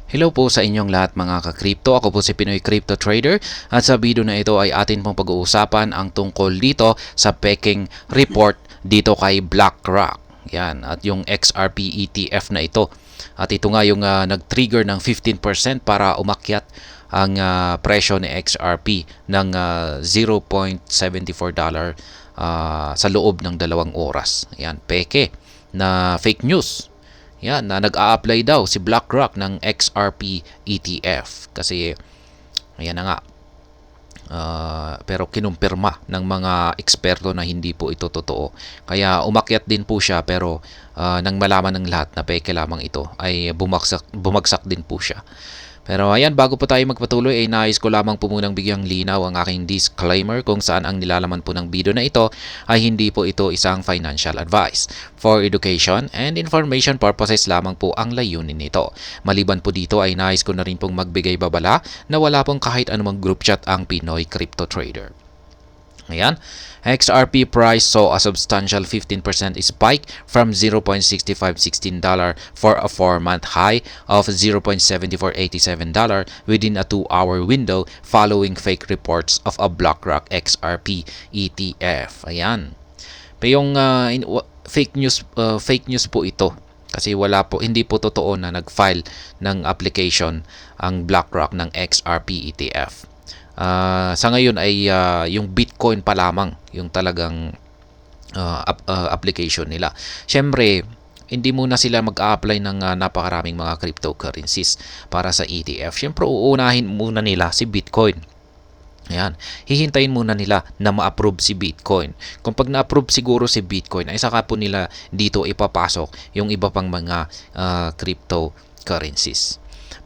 Hello po sa inyong lahat mga ka-crypto. Ako po si Pinoy Crypto Trader at sa video na ito ay atin pong pag-uusapan ang tungkol dito sa peking report dito kay BlackRock. Yan, at yung XRP ETF na ito. At ito nga yung nag-trigger ng 15% para umakyat ang presyo ni XRP ng $0.74 sa loob ng 2 oras. Yan, peke na fake news. Yan, na nag-a-apply daw si BlackRock ng XRP ETF kasi ayan na nga. Pero kinumpirma ng mga eksperto na hindi po ito totoo. Kaya umakyat din po siya pero nang malaman ng lahat na peke lamang ito ay bumagsak din po siya. Pero ayan, bago po tayo magpatuloy ay nais ko lamang po munang bigyang linaw ang aking disclaimer kung saan ang nilalaman po ng video na ito ay hindi po ito isang financial advice. For education and information purposes lamang po ang layunin nito. Maliban po dito ay nais ko na rin pong magbigay babala na wala pong kahit anumang group chat ang Pinoy Crypto Trader. Ayan, XRP price saw a substantial 15% spike from $0.6516 for a 4-month high of $0.7487 within a 2-hour window following fake reports of a BlackRock XRP ETF. Ayan. Pero yung fake news po ito kasi hindi po totoo na nag-file ng application ang BlackRock ng XRP ETF. Sa ngayon ay yung Bitcoin pa lamang yung talagang application nila. Siyempre, hindi muna sila mag-a-apply ng napakaraming mga cryptocurrencies para sa ETF. Siyempre, uunahin muna nila si Bitcoin. Ayan. Hihintayin muna nila na ma-approve si Bitcoin. Kung pag na-approve siguro si Bitcoin, ay saka po nila dito ipapasok yung iba pang mga cryptocurrencies.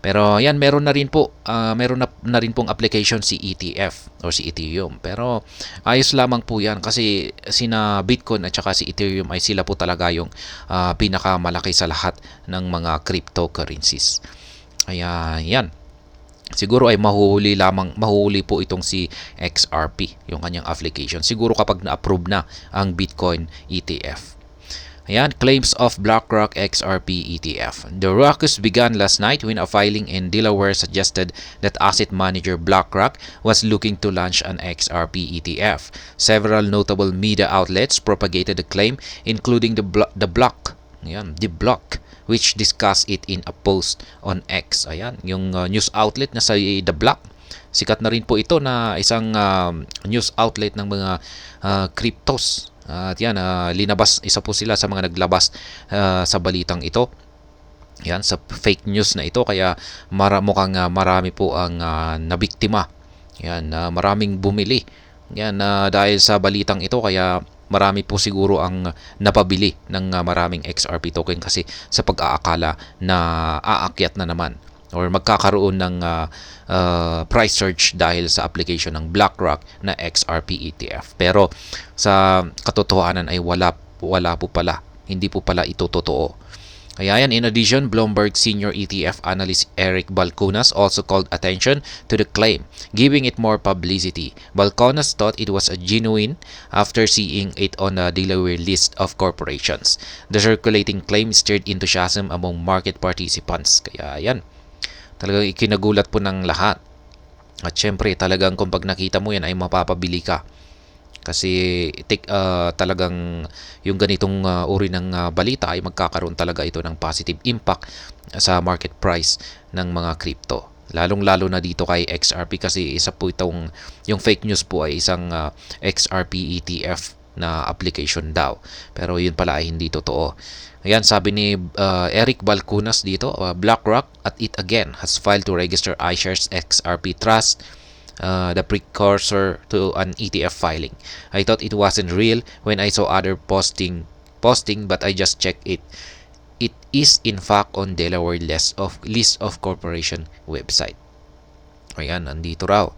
Pero yan, meron na rin rin pong application si ETF or si Ethereum. Pero ayos lamang po yan kasi sina Bitcoin at saka si Ethereum ay sila po talaga yung pinakamalaki sa lahat ng mga cryptocurrencies. Kaya yan. Siguro ay mahuhuli po itong si XRP, yung kanyang application. Siguro kapag na-approve na ang Bitcoin ETF. Ayan, claims of BlackRock XRP ETF. The ruckus began last night when a filing in Delaware suggested that asset manager BlackRock was looking to launch an XRP ETF. Several notable media outlets propagated the claim, including the Block, which discussed it in a post on X. Ayan, yung news outlet na sa The Block. Sikat na rin po ito na isang news outlet ng mga cryptos. At yan, isa po sila sa mga naglabas sa balitang ito. Yan, sa fake news na ito. Kaya mukhang marami po ang nabiktima. Yan, maraming bumili. Yan, dahil sa balitang ito. Kaya marami po siguro ang napabili ng maraming XRP token kasi sa pag-aakala na aakyat na naman or magkakaroon ng price surge dahil sa application ng BlackRock na XRP ETF. Pero sa katotohanan ay wala po pala. Hindi po pala ito totoo. Kaya yan, in addition, Bloomberg senior ETF analyst Eric Balchunas also called attention to the claim, giving it more publicity. Balchunas thought it was a genuine after seeing it on a Delaware list of corporations. The circulating claim stirred enthusiasm among market participants. Kaya yan, talagang ikinagulat po ng lahat. At syempre, talagang kung pag nakita mo yan ay mapapabili ka. Kasi talagang yung ganitong uri ng balita ay magkakaroon talaga ito ng positive impact sa market price ng mga crypto. Lalong-lalo na dito kay XRP kasi isa po yung fake news po ay isang XRP ETF na application daw. Pero yun pala ay hindi totoo. Ayan, sabi ni Eric Balchunas dito, BlackRock at it again has filed to register iShares XRP Trust, the precursor to an ETF filing. I thought it wasn't real when I saw other posting, but I just checked it. It is in fact on Delaware list of corporation website. Ayan, nandito raw.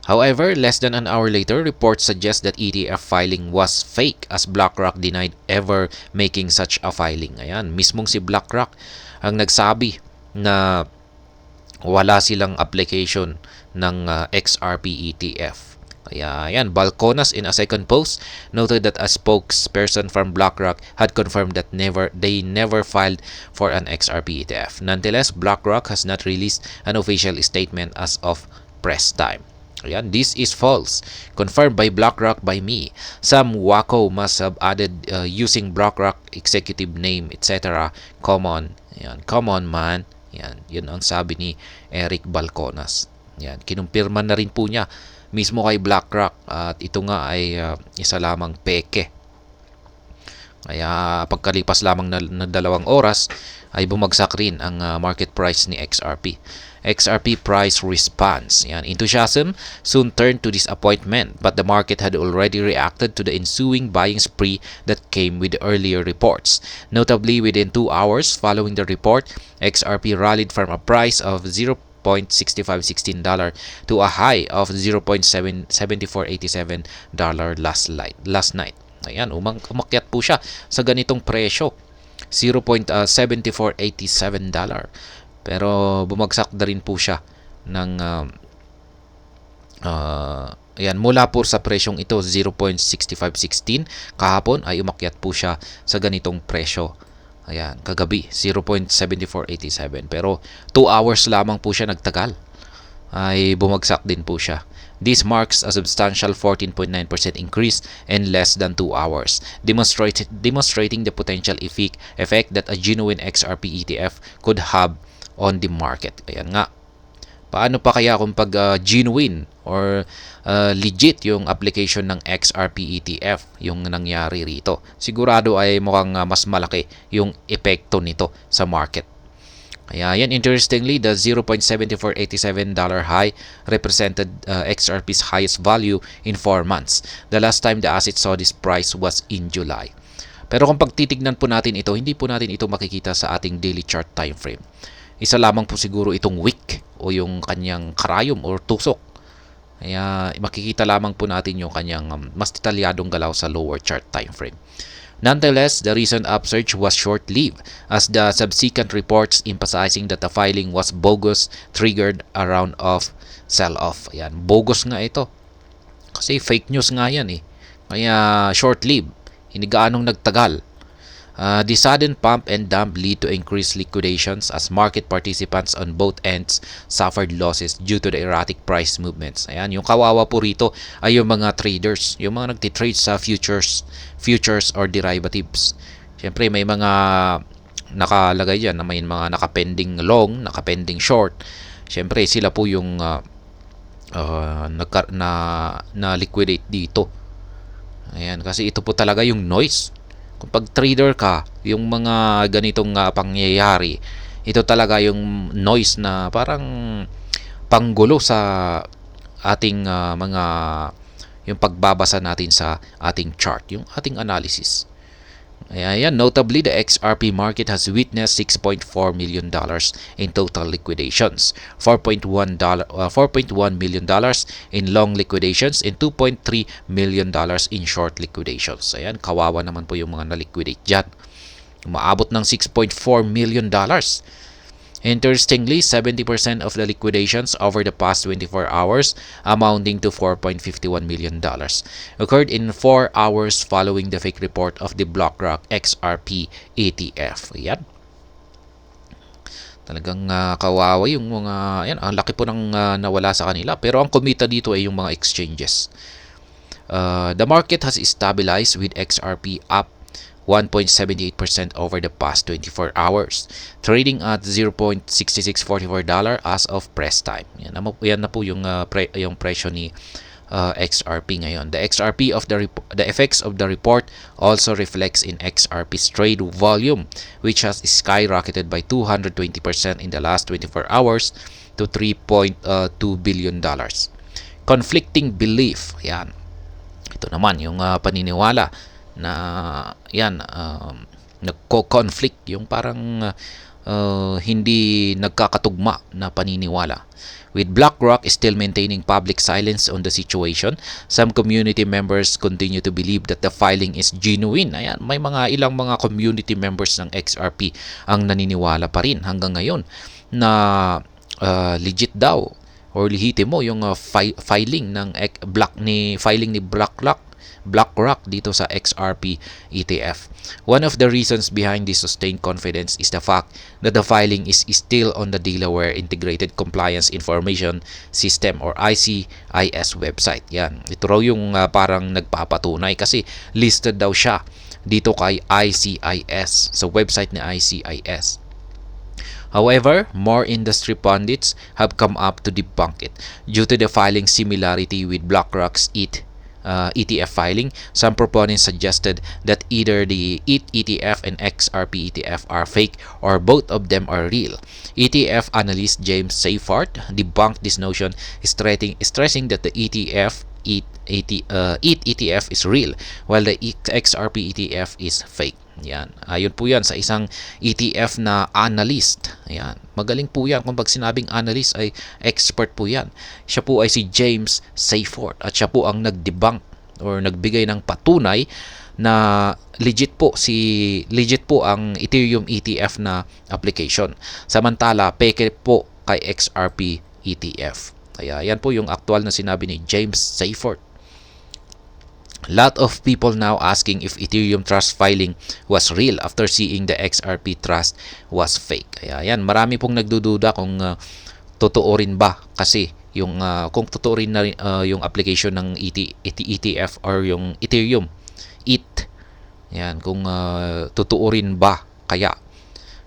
However, less than an hour later, reports suggest that ETF filing was fake as BlackRock denied ever making such a filing. Ayan, mismong si BlackRock ang nagsabi na wala silang application ng XRP ETF. Kaya yan, Balconas in a second post noted that a spokesperson from BlackRock had confirmed that they never filed for an XRP ETF. Nonetheless, BlackRock has not released an official statement as of press time. Ayan, this is false. Confirmed by BlackRock by me. Some wacko must have added using BlackRock executive name, etc. Come on. Ayan, come on man. Yan, yun ang sabi ni Eric Balconas. Yan, kinumpirma na rin po niya mismo kay BlackRock at ito nga ay isa lamang peke. Kaya pagkalipas lamang na 2 oras ay bumagsak rin ang market price ni XRP. XRP price response. Yan, enthusiasm soon turned to disappointment, but the market had already reacted to the ensuing buying spree that came with the earlier reports. Notably, within 2 hours following the report, XRP rallied from a price of $0.6516 to a high of $0.7487 last night. Ayan, umakyat po siya sa ganitong presyo, $0.7487. Pero bumagsak na rin po siya ng ayan, mula po sa presyong ito 0.6516 kahapon ay umakyat po siya sa ganitong presyo. Ayan, kagabi 0.7487, pero 2 hours lamang po siya nagtagal ay bumagsak din po siya. This marks a substantial 14.9% increase in less than 2 hours, demonstrating the potential effect that a genuine XRP ETF could have on the market. Ayan nga. Paano pa kaya kung pag genuine or legit yung application ng XRP ETF yung nangyari rito? Sigurado ay mukhang mas malaki yung epekto nito sa market. Kaya yan, interestingly, the $0.7487 high represented XRP's highest value in 4 months. The last time the asset saw this price was in July. Pero kung pagtitignan po natin ito, hindi po natin ito makikita sa ating daily chart time frame. Isa lamang po siguro itong wick o yung kanyang karayom or tusok. Kaya makikita lamang po natin yung kanyang mas detalyadong galaw sa lower chart time frame. Nonetheless, the recent upsurge was short-lived as the subsequent reports emphasizing that the filing was bogus triggered a round of sell-off. Ayan, bogus nga ito. Kasi fake news nga yan eh. Kaya short-lived, hindi gaanong nagtagal. The sudden pump and dump lead to increased liquidations as market participants on both ends suffered losses due to the erratic price movements. Ayan, yung kawawa po rito ay yung mga traders, yung mga nagtitrade sa futures or derivatives. Siyempre may mga nakalagay dyan na may mga nakapending long, nakapending short. Siyempre sila po yung na-liquidate dito. Ayan, kasi ito po talaga yung noise. Kung pag trader ka, yung mga ganitong pangyayari, ito talaga yung noise na parang panggulo sa ating mga yung pagbabasa natin sa ating chart, yung ating analysis. Ayan, notably, the XRP market has witnessed $6.4 million in total liquidations, $4.1 million in long liquidations, and $2.3 million in short liquidations. Ayan, kawawa naman po yung mga na-liquidate dyan. Umaabot ng $6.4 million. Interestingly, 70% of the liquidations over the past 24 hours, amounting to $4.51 million, occurred in 4 hours following the fake report of the BlackRock XRP ETF. Yan. Talagang kawawa yung mga, yan, ang laki po ng nawala sa kanila. Pero ang kumita dito ay yung mga exchanges. The market has stabilized with XRP up 1.78% over the past 24 hours, trading at $0.6644 as of press time. Yan na po yung presyo ni XRP ngayon. The effects of the report also reflects in XRP's trade volume, which has skyrocketed by 220% in the last 24 hours to $3.2 billion. Conflicting belief. Yan. Ito naman yung paniniwala na yan, nagko-conflict, yung parang hindi nagkakatugma na paniniwala. With BlackRock still maintaining public silence on the situation, some community members continue to believe that the filing is genuine. Ayan, may ilang mga community members ng XRP ang naniniwala pa rin hanggang ngayon na legit daw or lihitin mo yung filing ng filing ni BlackRock dito sa XRP ETF. One of the reasons behind this sustained confidence is the fact that the filing is still on the Delaware Integrated Compliance Information System or ICIS website. Yan. Ito raw yung parang nagpapatunay kasi listed daw siya dito kay ICIS, sa website ni ICIS. However, more industry pundits have come up to debunk it. Due to the filing similarity with BlackRock's ETF filing, some proponents suggested that either the ETH ETF and XRP ETF are fake or both of them are real. ETF analyst James Seyffart debunked this notion, stressing that the ETH ETF is real while the XRP ETF is fake. Yan. Ayon po yan sa isang ETF na analyst. Yan. Magaling po yan. Kung pag sinabing analyst ay expert po yan. Siya po ay si James Seyffart at siya po ang nag-debunk or nagbigay ng patunay na legit po ang Ethereum ETF na application. Samantala, peke po kay XRP ETF. Kaya yan po yung aktual na sinabi ni James Seyffart. Lot of people now asking if Ethereum Trust filing was real after seeing the XRP Trust was fake. Kaya yan, marami pong nagdududa kung totoo rin ba kasi yung kung totoo rin na yung application ng ETF or yung Ethereum ETH. Yan, kung totoo rin ba kaya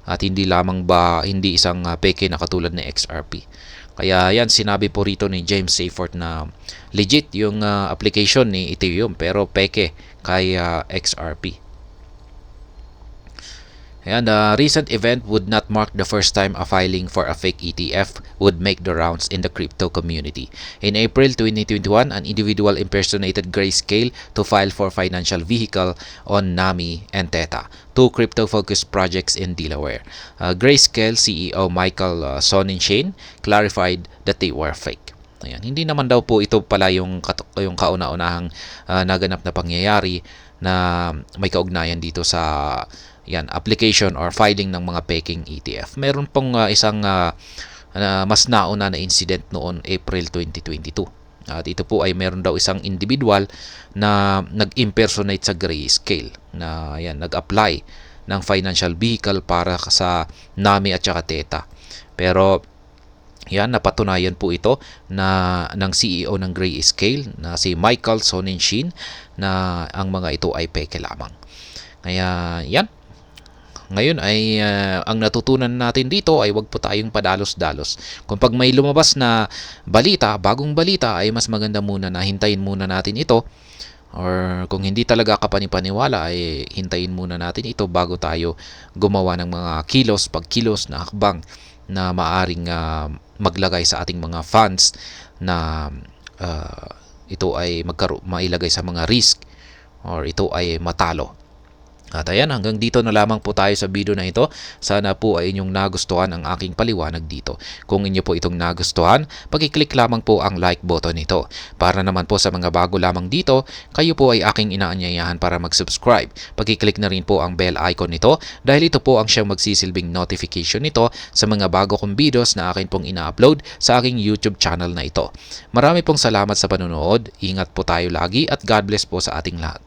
at hindi isang peke na katulad ng XRP. Kaya yan, sinabi po rito ni James Seyffart na legit yung application ni Ethereum pero peke kay XRP. And the recent event would not mark the first time a filing for a fake ETF would make the rounds in the crypto community. In April 2021, an individual impersonated Grayscale to file for financial vehicle on NAMI and Theta, two crypto-focused projects in Delaware. Grayscale CEO Michael Sonnenshein clarified that they were fake. Ayan. Hindi naman daw po ito pala yung kauna-unahang naganap na pangyayari na may kaugnayan dito sa application or filing ng mga peking ETF. Meron pong isang mas nauna na incident noon April 2022. At ito po ay meron daw isang individual na nag-impersonate sa Grayscale na nag-apply ng financial vehicle para sa NAMI at saka Theta. Pero napatunayan po ito ng CEO ng Grayscale na si Michael Sonnenshein na ang mga ito ay peke lamang. Kaya ngayon ay ang natutunan natin dito ay wag po tayong padalos-dalos. Kung pag may lumabas na balita, bagong balita, ay mas maganda muna na hintayin muna natin ito. Or kung hindi talaga kapanipaniwala ay hintayin muna natin ito bago tayo gumawa ng mga pagkilos na hakbang na maaring maglagay sa ating mga funds na ito ay mailagay sa mga risk or ito ay matalo. At ayan, hanggang dito na lamang po tayo sa video na ito. Sana po ay inyong nagustuhan ang aking paliwanag dito. Kung inyo po itong nagustuhan, pag-click lamang po ang like button nito. Para naman po sa mga bago lamang dito, kayo po ay aking inaanyayahan para mag-subscribe. Pag-click na rin po ang bell icon nito dahil ito po ang siyang magsisilbing notification nito sa mga bago kong videos na akin pong ina-upload sa aking YouTube channel na ito. Marami pong salamat sa panonood. Ingat po tayo lagi at God bless po sa ating lahat.